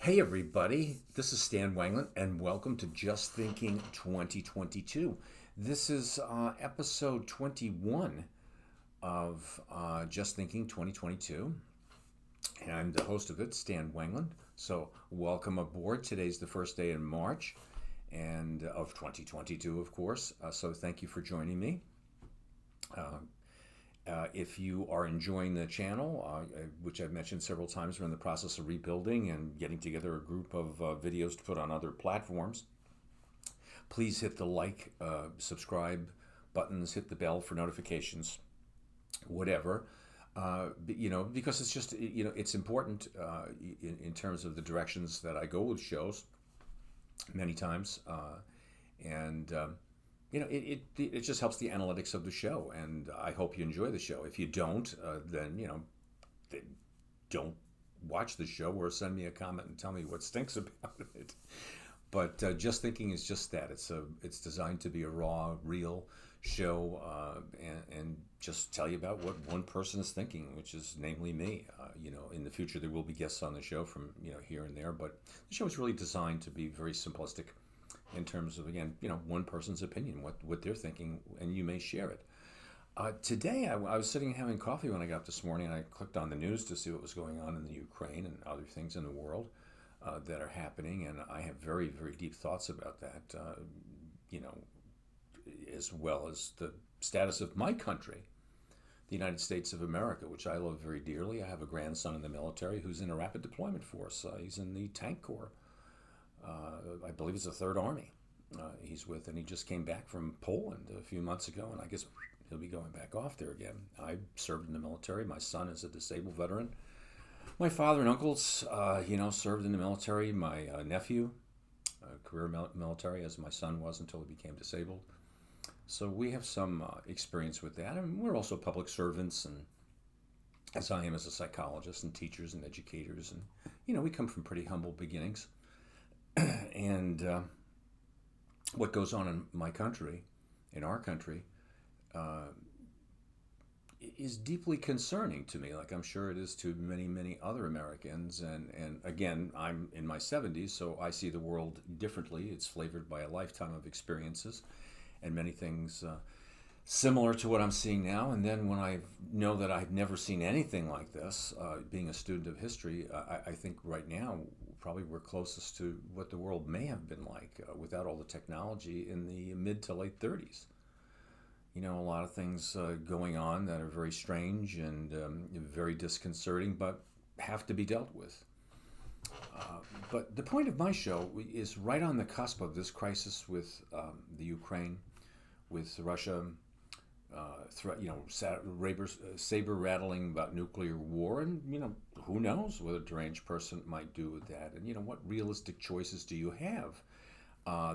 Hey everybody, this is Stan Wangland and welcome to Just Thinking 2022. This is episode 21 of Just Thinking 2022, and I'm the host of it, Stan Wangland. So welcome aboard. Today's the first day in March and of 2022, of course. So thank you for joining me. If you are enjoying the channel, which I've mentioned several times, we're in the process of rebuilding and getting together a group of videos to put on other platforms. Please hit the like, subscribe buttons, hit the bell for notifications, whatever. Because it's just, it's important in terms of the directions that I go with shows many times. And it just helps the analytics of the show, and I hope you enjoy the show. If you don't, then don't watch the show or send me a comment and tell me what stinks about it. But Just Thinking is just that. It's designed to be a raw, real show, and just tell you about what one person is thinking, which is namely me. In the future there will be guests on the show from here and there, but the show is really designed to be very simplistic in terms of, again, one person's opinion, what they're thinking, and you may share it. Today, I was sitting having coffee when I got up this morning, and I clicked on the news to see what was going on in the Ukraine and other things in the world that are happening, and I have very, very deep thoughts about that, as well as the status of my country, the United States of America, which I love very dearly. I have a grandson in the military who's in a rapid deployment force. He's in the Tank Corps. I believe it's the Third Army he's with, and he just came back from Poland a few months ago, and I guess he'll be going back off there again. I served in the military. My son is a disabled veteran. My father and uncles, served in the military. My nephew, career military, as my son was until he became disabled. So we have some experience with that. And we're also public servants, and as I am as a psychologist, and teachers and educators. And, we come from pretty humble beginnings. And what goes on in my country, in our country, is deeply concerning to me, like I'm sure it is to many, many other Americans. And again, I'm in my 70s, so I see the world differently. It's flavored by a lifetime of experiences and many things similar to what I'm seeing now. And then when I know that I've never seen anything like this, being a student of history, I think right now probably we're closest to what the world may have been like without all the technology in the mid to late 30s. A lot of things going on that are very strange and very disconcerting, but have to be dealt with. But the point of my show is right on the cusp of this crisis with the Ukraine, with Russia, saber rattling about nuclear war, and who knows what a deranged person might do with that, and what realistic choices do you have?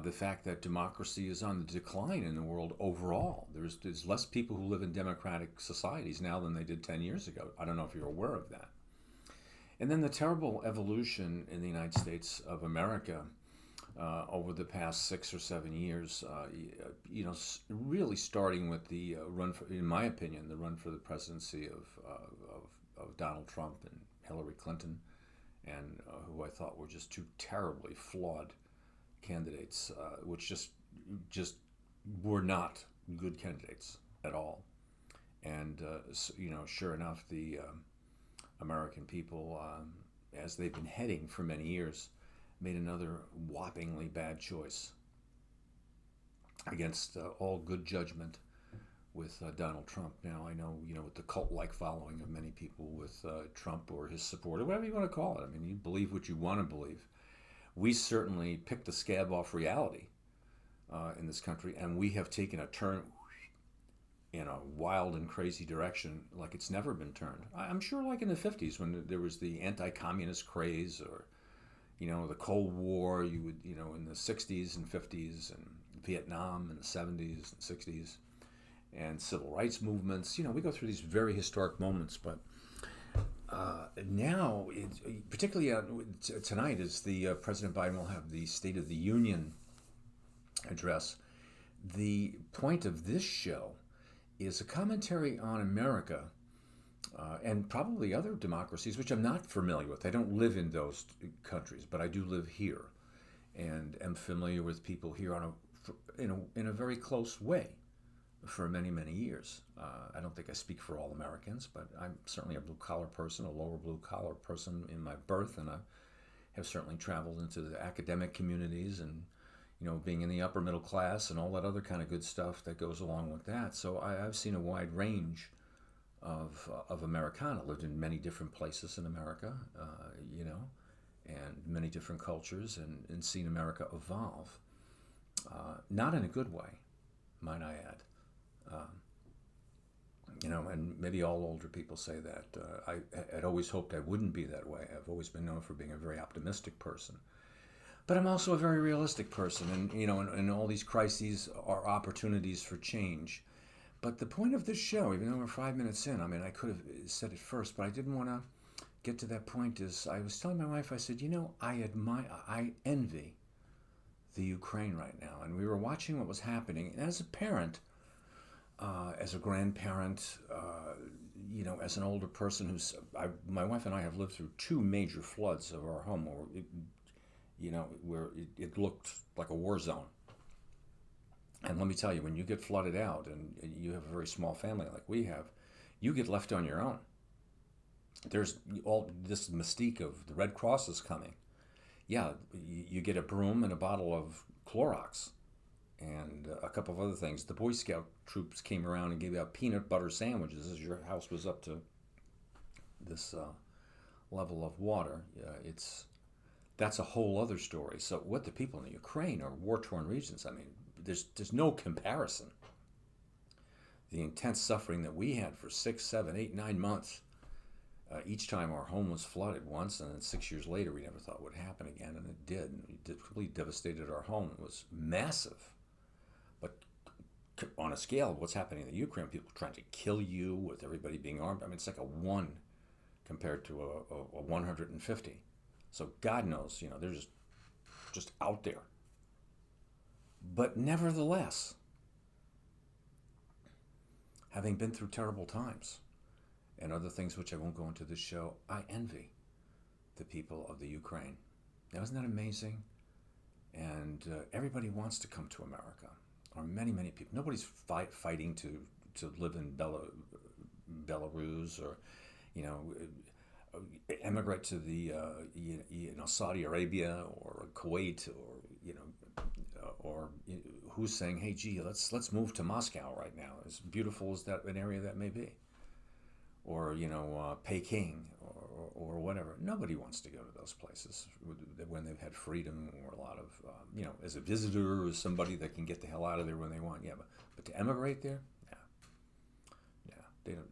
The fact that democracy is on the decline in the world overall. There's less people who live in democratic societies now than they did 10 years ago. I don't know if you're aware of that. And then the terrible evolution in the United States of America over the past 6 or 7 years, really starting with the run for, in my opinion, the run for the presidency of Donald Trump and Hillary Clinton, and who I thought were just two terribly flawed candidates, which just were not good candidates at all. And sure enough, the American people, as they've been heading for many years, made another whoppingly bad choice against all good judgment with Donald Trump. Now, I know, with the cult-like following of many people with Trump or his supporter, whatever you want to call it. I mean, you believe what you want to believe. We certainly picked the scab off reality in this country, and we have taken a turn in a wild and crazy direction like it's never been turned. I'm sure like in the 50s when there was the anti-communist craze, or the Cold War, you would, in the 60s and 50s, and Vietnam in the 70s and 60s, and civil rights movements. We go through these very historic moments, but now, particularly tonight, as the President Biden will have the State of the Union address, the point of this show is a commentary on America and probably other democracies, which I'm not familiar with. I don't live in those countries, but I do live here, and am familiar with people here in a very close way for many, many years. I don't think I speak for all Americans, but I'm certainly a blue collar person, a lower blue collar person in my birth, and I have certainly traveled into the academic communities and being in the upper middle class and all that other kind of good stuff that goes along with that. So I've seen a wide range of Americana. Lived in many different places in America, and many different cultures, and seen America evolve. Not in a good way, might I add. And maybe all older people say that. I had always hoped I wouldn't be that way. I've always been known for being a very optimistic person. But I'm also a very realistic person, and all these crises are opportunities for change. But the point of this show, even though we're 5 minutes in, I mean, I could have said it first, but I didn't want to get to that point, is I was telling my wife, I said, I envy the Ukraine right now. And we were watching what was happening. And as a parent, as a grandparent, as an older person my wife and I have lived through two major floods of our home, where it looked like a war zone. And let me tell you, when you get flooded out and you have a very small family like we have, you get left on your own. There's all this mystique of the Red Cross is coming. Yeah, you get a broom and a bottle of Clorox and a couple of other things. The Boy Scout troops came around and gave out peanut butter sandwiches as your house was up to this level of water. That's a whole other story. So what the people in the Ukraine or war-torn regions, I mean, there's no comparison. The intense suffering that we had for 6, 7, 8, 9 months, each time our home was flooded once, and then 6 years later we never thought it would happen again, and it did. And it completely devastated our home. It was massive. But on a scale of what's happening in the Ukraine, people trying to kill you with everybody being armed, I mean, it's like a 1 compared to a 150. So God knows, they're just out there. But nevertheless, having been through terrible times and other things which I won't go into this show, I envy the people of the Ukraine. Now, isn't that amazing? And everybody wants to come to America, or many, many people. Nobody's fighting to live in Belarus or, emigrate to the Saudi Arabia or Kuwait or who's saying, hey, gee, let's move to Moscow right now, as beautiful as that an area that may be, or Peking or whatever. Nobody wants to go to those places when they've had freedom or a lot of as a visitor or as somebody that can get the hell out of there when they want. Yeah, but to emigrate there, they don't.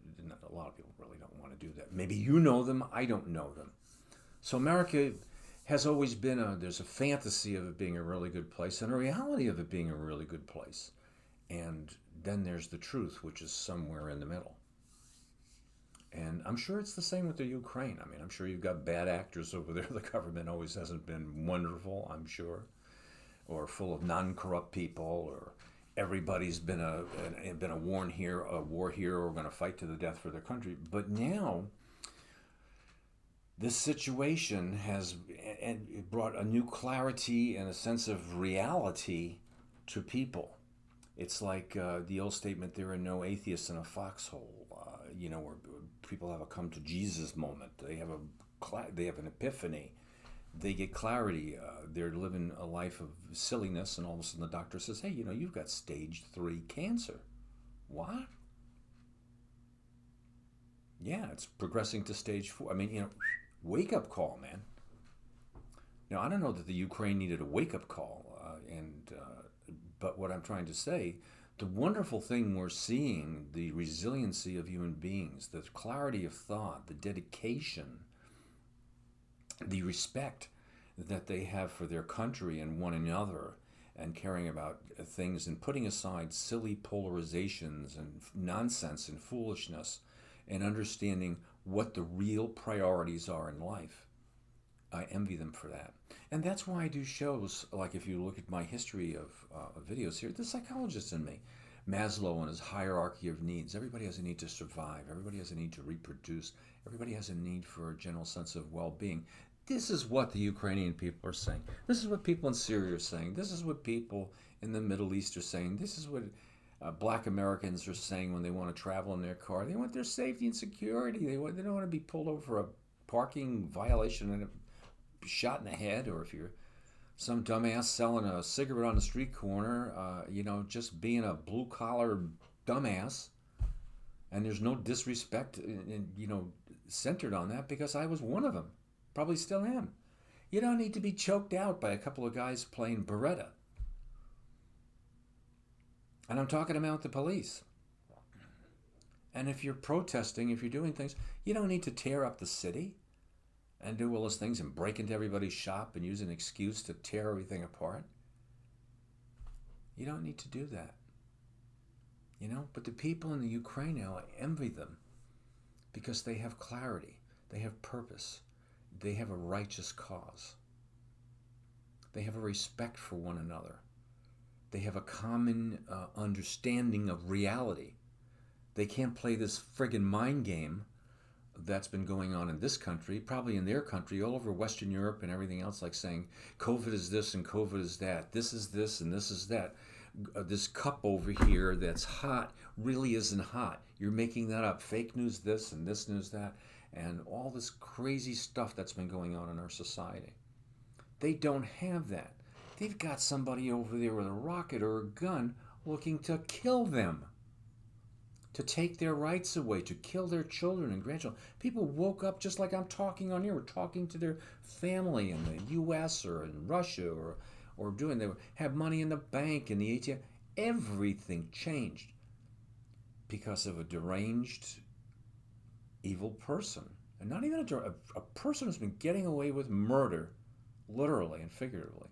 A lot of people really don't want to do that. Maybe you know them. I don't know them. So America has always been there's a fantasy of it being a really good place and a reality of it being a really good place. And then there's the truth, which is somewhere in the middle. And I'm sure it's the same with the Ukraine. I mean, I'm sure you've got bad actors over there. The government always hasn't been wonderful, I'm sure, or full of non-corrupt people, or everybody's been a war hero or going to fight to the death for their country. But now this situation has brought a new clarity and a sense of reality to people. It's like the old statement, there are no atheists in a foxhole, where people have a come to Jesus moment. They have an epiphany. They get clarity. They're living a life of silliness, and all of a sudden the doctor says, hey, you've got stage 3 cancer. What? Yeah, it's progressing to stage 4. I mean, wake-up call, man. Now, I don't know that the Ukraine needed a wake-up call, but what I'm trying to say, the wonderful thing we're seeing, the resiliency of human beings, the clarity of thought, the dedication, the respect that they have for their country and one another, and caring about things and putting aside silly polarizations and nonsense and foolishness and understanding what the real priorities are in life. I envy them for that. And that's why I do shows, like if you look at my history of videos here, the psychologist in me, Maslow and his hierarchy of needs. Everybody has a need to survive. Everybody has a need to reproduce. Everybody has a need for a general sense of well-being. This is what the Ukrainian people are saying. This is what people in Syria are saying. This is what people in the Middle East are saying. This is what Black Americans are saying when they want to travel in their car. They want their safety and security. They don't want to be pulled over for a parking violation and shot in the head, or if you're some dumbass selling a cigarette on the street corner, just being a blue-collar dumbass. And there's no disrespect, centered on that, because I was one of them. Probably still am. You don't need to be choked out by a couple of guys playing Beretta. And I'm talking about the police. And if you're protesting, if you're doing things, you don't need to tear up the city and do all those things and break into everybody's shop and use an excuse to tear everything apart. You don't need to do that. But the people in the Ukraine now, I envy them because they have clarity, they have purpose, they have a righteous cause. They have a respect for one another. They have a common understanding of reality. They can't play this friggin' mind game that's been going on in this country, probably in their country, all over Western Europe and everything else, like saying COVID is this and COVID is that. This is this and this is that. This cup over here that's hot really isn't hot. You're making that up. Fake news this and this news that. And all this crazy stuff that's been going on in our society. They don't have that. They've got somebody over there with a rocket or a gun looking to kill them, to take their rights away, to kill their children and grandchildren. People woke up just like I'm talking on here. We're talking to their family in the U.S. or in Russia or doing. They have money in the bank, in the ATM. Everything changed because of a deranged, evil person. And not even a person who's been getting away with murder, literally and figuratively,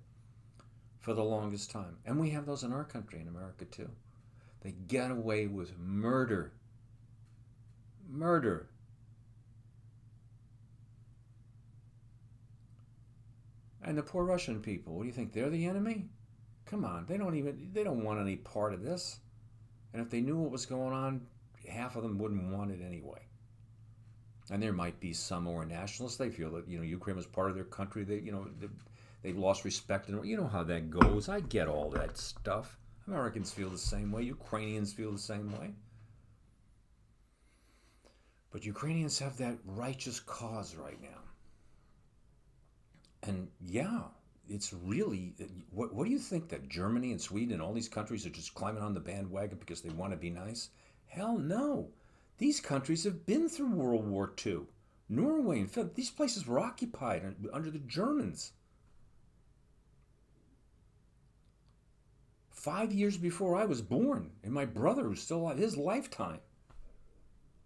for the longest time. And we have those in our country, in America too. They get away with murder. Murder. And the poor Russian people, what do you think? They're the enemy? Come on, they don't want any part of this. And if they knew what was going on, half of them wouldn't want it anyway. And there might be some more nationalists. They feel that Ukraine was part of their country. They've lost respect, and you know how that goes. I get all that stuff. Americans feel the same way. Ukrainians feel the same way. But Ukrainians have that righteous cause right now. And yeah, it's really, what do you think, that Germany and Sweden and all these countries are just climbing on the bandwagon because they want to be nice? Hell no. These countries have been through World War II. Norway and Finland, these places were occupied under the Germans. 5 years before I was born, and my brother was still alive, his lifetime.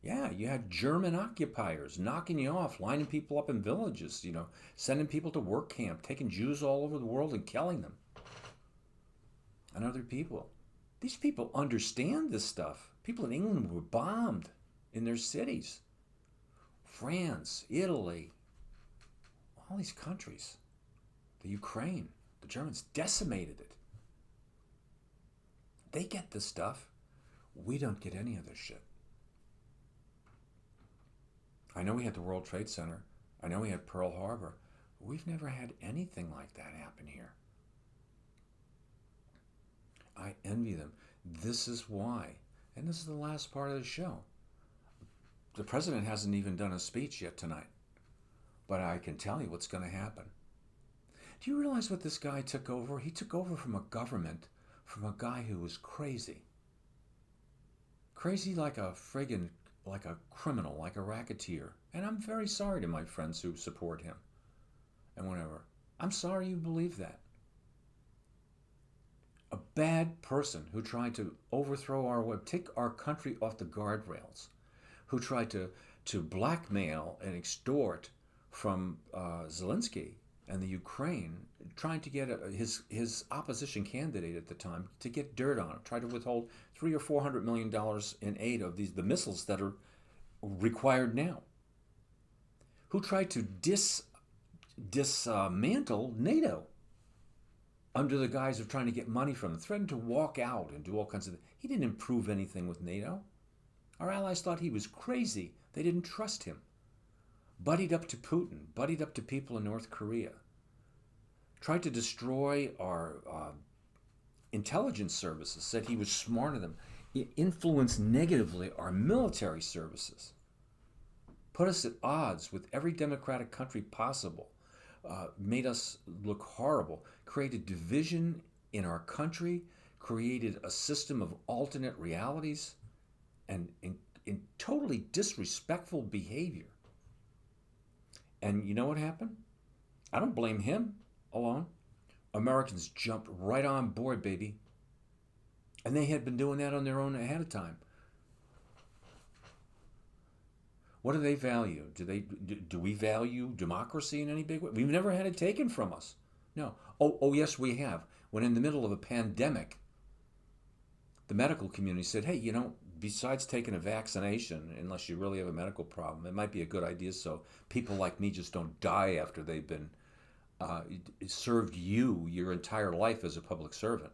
Yeah, you had German occupiers knocking you off, lining people up in villages, sending people to work camp, taking Jews all over the world and killing them. And other people. These people understand this stuff. People in England were bombed in their cities. France, Italy, all these countries. The Ukraine, the Germans decimated it. They get this stuff. We don't get any of this shit. I know we had the World Trade Center. I know we had Pearl Harbor. But we've never had anything like that happen here. I envy them. This is why. And this is the last part of the show. The president hasn't even done a speech yet tonight. But I can tell you what's going to happen. Do you realize what this guy took over? He took over from a government, from a guy who was crazy. Crazy like a criminal, like a racketeer. And I'm very sorry to my friends who support him and whatever. I'm sorry you believe that. A bad person who tried to overthrow our web, take our country off the guardrails, who tried to blackmail and extort from Zelensky and the Ukraine, trying to get his opposition candidate at the time to get dirt on him, tried to withhold $300 or $400 million in aid of the missiles that are required now, who tried to dismantle NATO. under the guise of trying to get money from them, threatened to walk out and do all kinds of things. He didn't improve anything with NATO. Our allies thought he was crazy. They didn't trust him. Buddied up to Putin, buddied up to people in North Korea. Tried to destroy our intelligence services, said he was smarter than them. Influenced negatively our military services. Put us at odds with every democratic country possible. Made us look horrible. Created division in our country. Created a system of alternate realities. And in totally disrespectful behavior. And you know what happened? I don't blame him alone. Americans jumped right on board, baby. And they had been doing that on their own ahead of time. What do they value? Do we value democracy in any big way? We've never had it taken from us. No. Oh, yes, we have. When in the middle of a pandemic, the medical community said, hey, besides taking a vaccination, unless you really have a medical problem, it might be a good idea so people like me just don't die after they've been served you your entire life as a public servant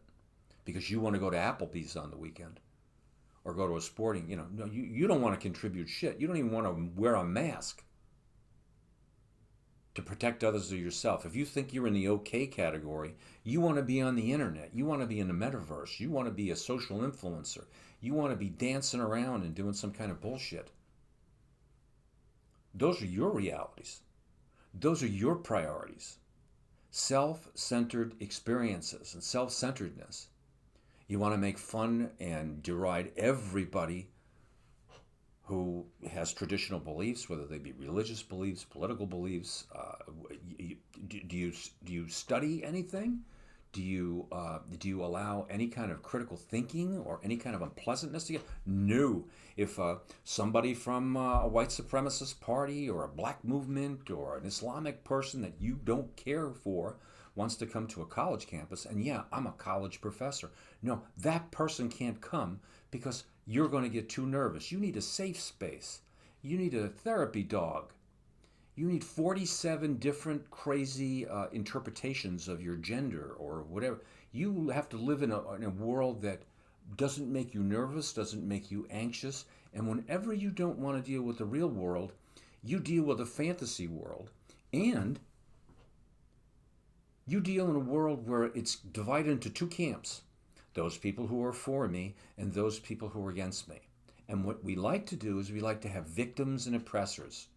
because you want to go to Applebee's on the weekend or go to a sporting, no, you don't want to contribute shit. You don't even want to wear a mask to protect others or yourself. If you think you're in the okay category, you want to be on the internet. You want to be in the metaverse. You want to be a social influencer. You want to be dancing around and doing some kind of bullshit. Those are your realities. Those are your priorities. Self-centered experiences and self-centeredness. You want to make fun and deride everybody who has traditional beliefs, whether they be religious beliefs, political beliefs. Do you study anything? Do you allow any kind of critical thinking or any kind of unpleasantness to get? No. If somebody from a white supremacist party or a black movement or an Islamic person that you don't care for wants to come to a college campus, and yeah, I'm a college professor. No, that person can't come because you're going to get too nervous. You need a safe space. You need a therapy dog. You need 47 different crazy interpretations of your gender or whatever. You have to live in a world that doesn't make you nervous, doesn't make you anxious. And whenever you don't want to deal with the real world, you deal with a fantasy world. And you deal in a world where it's divided into two camps. Those people who are for me and those people who are against me. And what we like to do is we like to have victims and oppressors.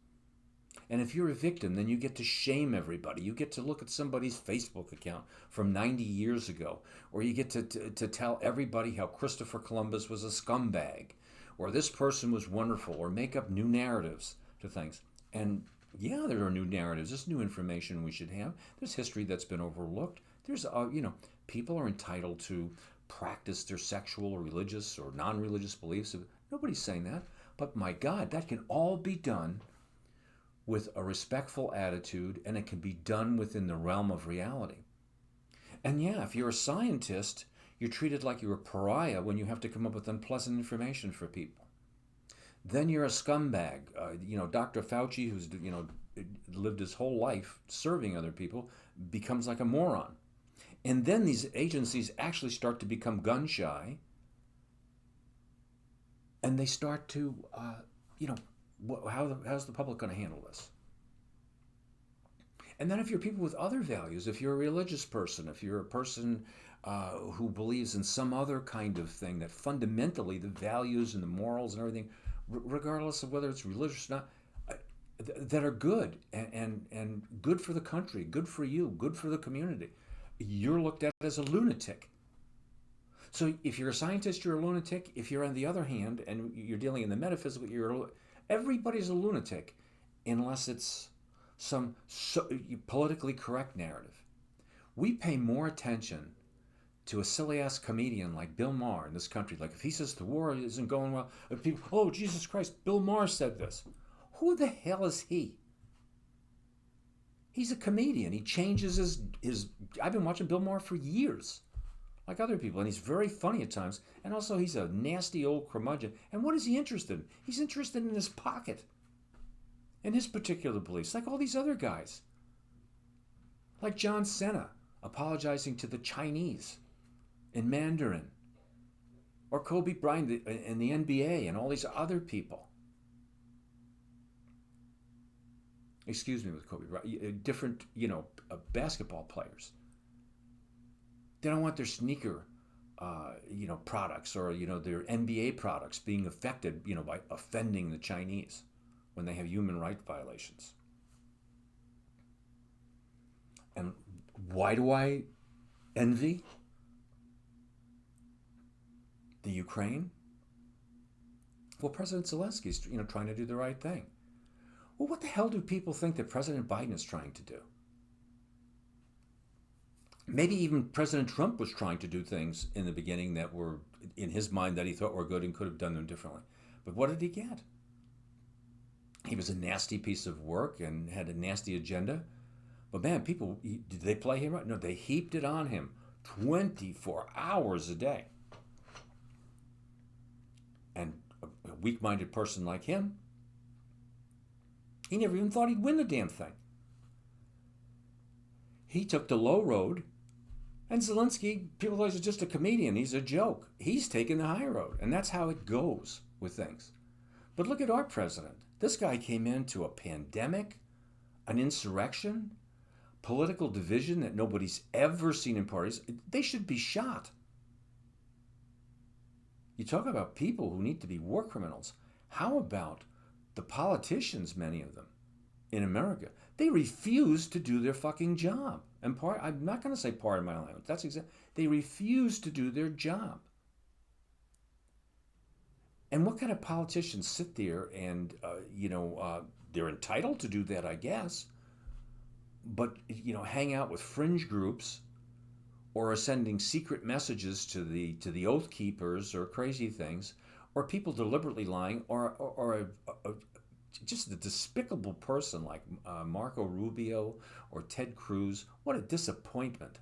And if you're a victim, then you get to shame everybody. You get to look at somebody's Facebook account from 90 years ago. Or you get to tell everybody how Christopher Columbus was a scumbag. Or this person was wonderful. Or make up new narratives to things. And yeah, there are new narratives. There's new information we should have. There's history that's been overlooked. There's, people are entitled to practice their sexual or religious or non-religious beliefs. Nobody's saying that. But my God, that can all be done with a respectful attitude, and it can be done within the realm of reality. And yeah, if you're a scientist, you're treated like you're a pariah when you have to come up with unpleasant information for people. Then you're a scumbag. Dr. Fauci, who's lived his whole life serving other people, becomes like a moron. And then these agencies actually start to become gun shy, and they start to, how's the public going to handle this? And then if you're people with other values, if you're a religious person, if you're a person who believes in some other kind of thing that fundamentally the values and the morals and everything, regardless of whether it's religious or not, that are good and good for the country, good for you, good for the community, you're looked at as a lunatic. So if you're a scientist, you're a lunatic. If you're on the other hand, and you're dealing in the metaphysical, everybody's a lunatic unless it's some politically correct narrative. We pay more attention to a silly-ass comedian like Bill Maher in this country. Like if he says the war isn't going well, people, oh, Jesus Christ, Bill Maher said this. Who the hell is he? He's a comedian. He changes his I've been watching Bill Maher for years, like other people, and he's very funny at times. And also he's a nasty old curmudgeon. And what is he interested in? He's interested in his pocket and his particular beliefs, like all these other guys. Like John Cena. apologizing to the Chinese in Mandarin, or Kobe Bryant in the NBA and all these other people. Excuse me, with Kobe Bryant, different, basketball players. They don't want their sneaker, products, or their NBA products being affected, by offending the Chinese when they have human rights violations. And why do I envy the Ukraine? Well, President Zelensky's, trying to do the right thing. Well, what the hell do people think that President Biden is trying to do? Maybe even President Trump was trying to do things in the beginning that were, in his mind, that he thought were good and could have done them differently. But what did he get? He was a nasty piece of work and had a nasty agenda. But man, people, did they play him right? No, they heaped it on him 24 hours a day. And a weak-minded person like him, he never even thought he'd win the damn thing. He took the low road, and Zelensky, people thought he's just a comedian. He's a joke. He's taking the high road, and that's how it goes with things. But look at our president. This guy came into a pandemic, an insurrection, political division that nobody's ever seen in parties. They should be shot. You talk about people who need to be war criminals. How about the politicians, many of them, in America? They refuse to do their fucking job. And I'm not going to say pardon my language. That's exactly. They refuse to do their job. And what kind of politicians sit there and, they're entitled to do that, I guess, but, hang out with fringe groups or are sending secret messages to the Oath Keepers or crazy things, or people deliberately lying, or just a despicable person like Marco Rubio or Ted Cruz. What a disappointment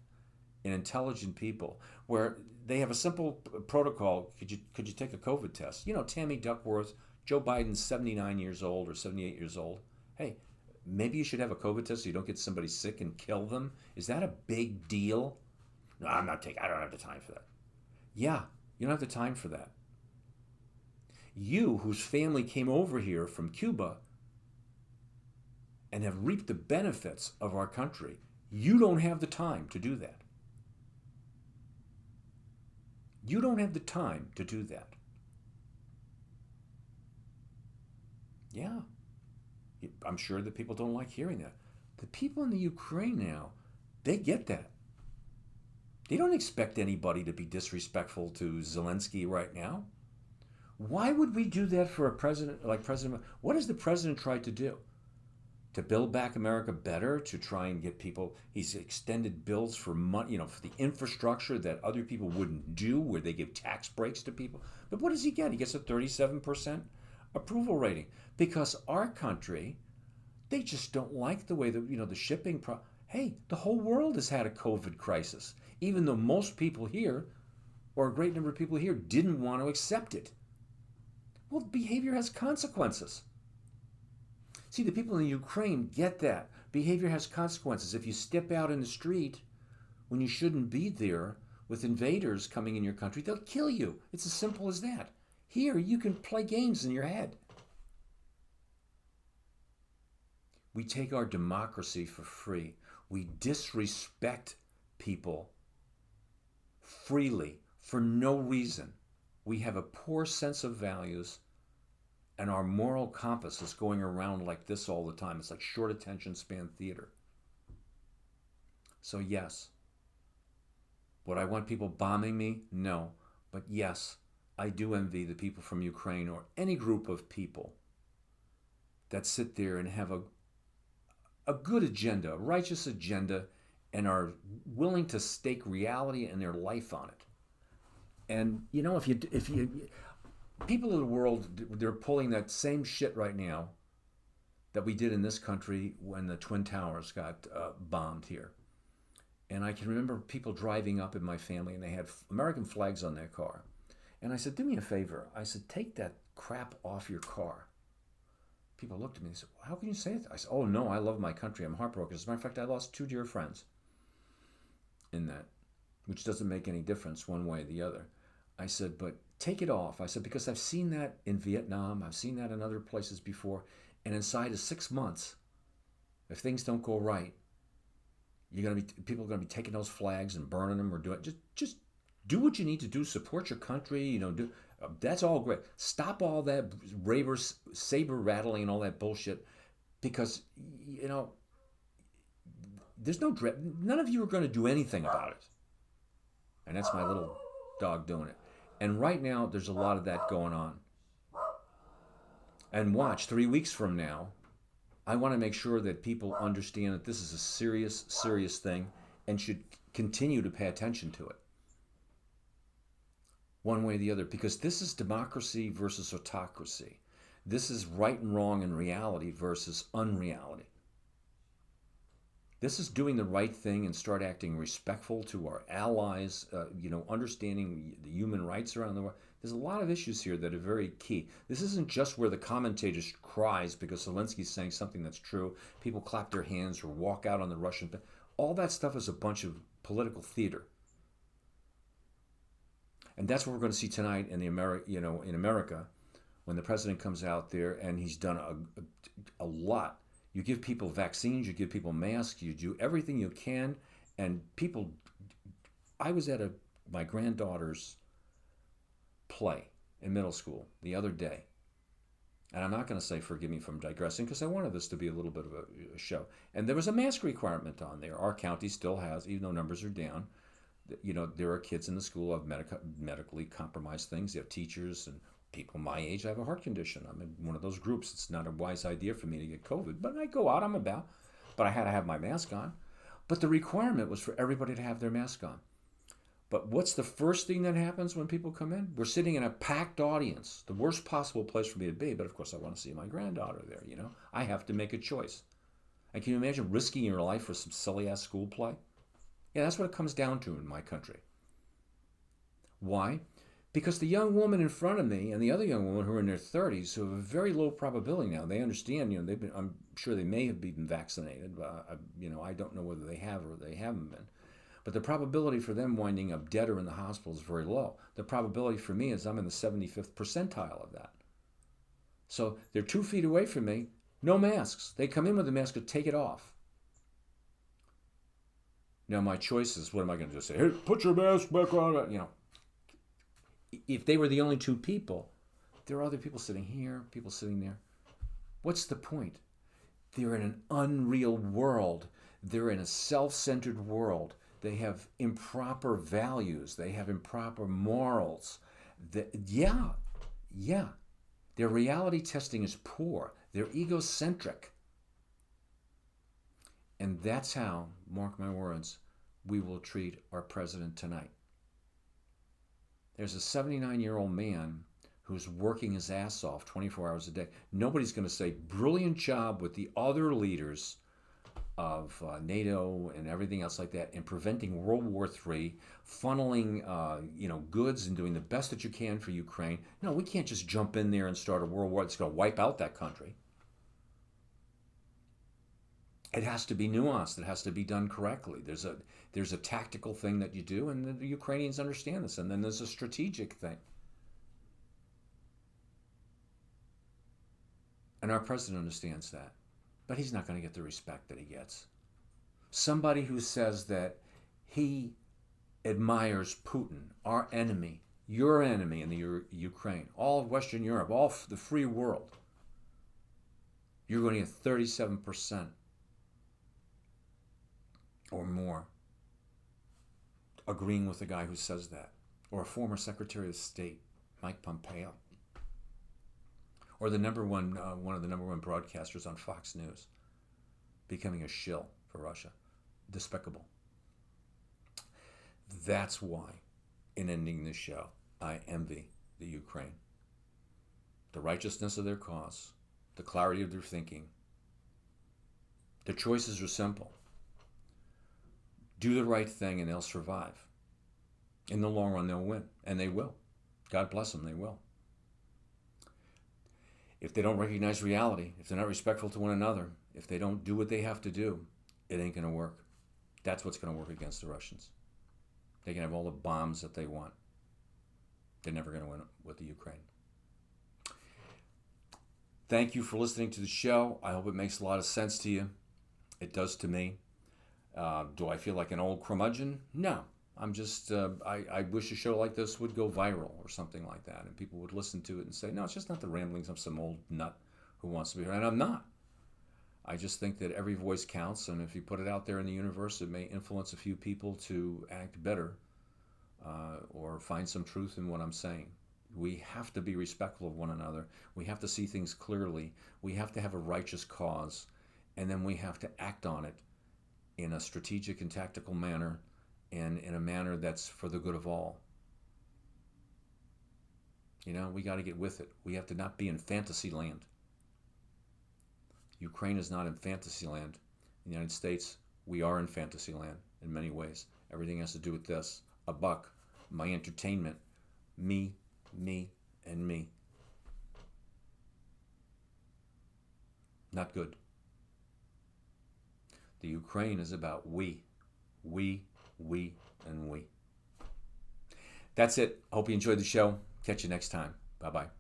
in intelligent people, where they have a simple protocol. Could you take a COVID test? Tammy Duckworth, Joe Biden's 79 years old or 78 years old. Hey, maybe you should have a COVID test so you don't get somebody sick and kill them. Is that a big deal? No, I don't have the time for that. Yeah, you don't have the time for that. You, whose family came over here from Cuba and have reaped the benefits of our country, you don't have the time to do that. You don't have the time to do that. Yeah, I'm sure that people don't like hearing that. The people in the Ukraine now, they get that. They don't expect anybody to be disrespectful to Zelensky right now. Why would we do that for a president like President? What has the president tried to do? To build back America better, to try and get people, he's extended bills for money, for the infrastructure that other people wouldn't do, where they give tax breaks to people. But what does he get? He gets a 37% approval rating, because our country, they just don't like the way that, the shipping, hey, the whole world has had a COVID crisis, even though most people here, or a great number of people here, didn't want to accept it. Well, behavior has consequences. See, the people in Ukraine get that. Behavior has consequences. If you step out in the street when you shouldn't be there with invaders coming in your country, they'll kill you. It's as simple as that. Here, you can play games in your head. We take our democracy for free. We disrespect people freely for no reason. We have a poor sense of values, and our moral compass is going around like this all the time. It's like short attention span theater. So yes, would I want people bombing me? No. But yes, I do envy the people from Ukraine, or any group of people that sit there and have a good agenda, a righteous agenda, and are willing to stake reality and their life on it. And if you people of the world, they're pulling that same shit right now that we did in this country when the Twin Towers got bombed here. And I can remember people driving up in my family, and they had American flags on their car. And I said, do me a favor. I said, take that crap off your car. People looked at me and said, how can you say that? I said, oh no, I love my country. I'm heartbroken. As a matter of fact, I lost 2 dear friends. in that, which doesn't make any difference one way or the other. I said, but take it off. I said, because I've seen that in Vietnam, I've seen that in other places before, and inside of 6 months, if things don't go right, people are gonna be taking those flags and burning them or doing just do what you need to do. Support your country. Do that's all great. Stop all that saber rattling and all that bullshit, because there's none of you are going to do anything about it. And that's my little dog doing it. And right now, there's a lot of that going on. And watch, 3 weeks from now, I want to make sure that people understand that this is a serious, serious thing and should continue to pay attention to it. One way or the other, because this is democracy versus autocracy. This is right and wrong in reality versus unreality. This is doing the right thing and start acting respectful to our allies, understanding the human rights around the world. There's a lot of issues here that are very key. This isn't just where the commentator cries because Zelensky's saying something that's true. People clap their hands or walk out on the Russian. All that stuff is a bunch of political theater. And that's what we're going to see tonight in in America, when the president comes out there and he's done a lot. You give people vaccines, you give people masks, you do everything you can, and people. I was at my granddaughter's play in middle school the other day, and I'm not going to say forgive me from digressing because I wanted this to be a little bit of a show. And there was a mask requirement on there. Our county still has, even though numbers are down. There are kids in the school who have medically compromised things. They have teachers and people my age. I have a heart condition. I'm in one of those groups. It's not a wise idea for me to get COVID, but I go out, I'm about. But I had to have my mask on. But the requirement was for everybody to have their mask on. But what's the first thing that happens when people come in? We're sitting in a packed audience, the worst possible place for me to be. But of course, I want to see my granddaughter there. I have to make a choice. And can you imagine risking your life for some silly ass school play? Yeah, that's what it comes down to in my country. Why? Because the young woman in front of me and the other young woman who are in their 30s, who have a very low probability now, they understand, I'm sure they may have been vaccinated. I don't know whether they have or they haven't been. But the probability for them winding up dead or in the hospital is very low. The probability for me is I'm in the 75th percentile of that. So they're 2 feet away from me, no masks. They come in with a mask and take it off. Now my choice is, what am I going to just say? Hey, put your mask back on. If they were the only 2 people, there are other people sitting here, people sitting there. What's the point? They're in an unreal world. They're in a self-centered world. They have improper values. They have improper morals. Yeah. Their reality testing is poor. They're egocentric. And that's how, mark my words, we will treat our president tonight. There's a 79-year-old man who's working his ass off 24 hours a day. Nobody's going to say, brilliant job with the other leaders of NATO and everything else like that in preventing World War III, funneling goods and doing the best that you can for Ukraine. No, we can't just jump in there and start a world war that's going to wipe out that country. It has to be nuanced. It has to be done correctly. There's a tactical thing that you do, and the Ukrainians understand this. And then there's a strategic thing. And our president understands that. But he's not going to get the respect that he gets. Somebody who says that he admires Putin, our enemy, your enemy in the Ukraine, all of Western Europe, all the free world, you're going to get 37% or more agreeing with the guy who says that, or a former Secretary of State, Mike Pompeo, or one of the number one broadcasters on Fox News, becoming a shill for Russia. Despicable. That's why, in ending this show, I envy the Ukraine. The righteousness of their cause, the clarity of their thinking. Their choices are simple. Do the right thing and they'll survive. In the long run, they'll win. And they will. God bless them, they will. If they don't recognize reality, if they're not respectful to one another, if they don't do what they have to do, it ain't going to work. That's what's going to work against the Russians. They can have all the bombs that they want. They're never going to win with the Ukraine. Thank you for listening to the show. I hope it makes a lot of sense to you. It does to me. Do I feel like an old curmudgeon? No. I'm just, I wish a show like this would go viral or something like that, and people would listen to it and say, no, it's just not the ramblings of some old nut who wants to be heard. And I'm not. I just think that every voice counts, and if you put it out there in the universe, it may influence a few people to act better or find some truth in what I'm saying. We have to be respectful of one another. We have to see things clearly. We have to have a righteous cause, and then we have to act on it in a strategic and tactical manner, and in a manner that's for the good of all. You know, we got to get with it. We have to not be in fantasy land. Ukraine is not in fantasy land. In the United States, we are in fantasy land in many ways. Everything has to do with this. A buck, my entertainment, me, and me. Not good. The Ukraine is about we, and we. That's it. I hope you enjoyed the show. Catch you next time. Bye-bye.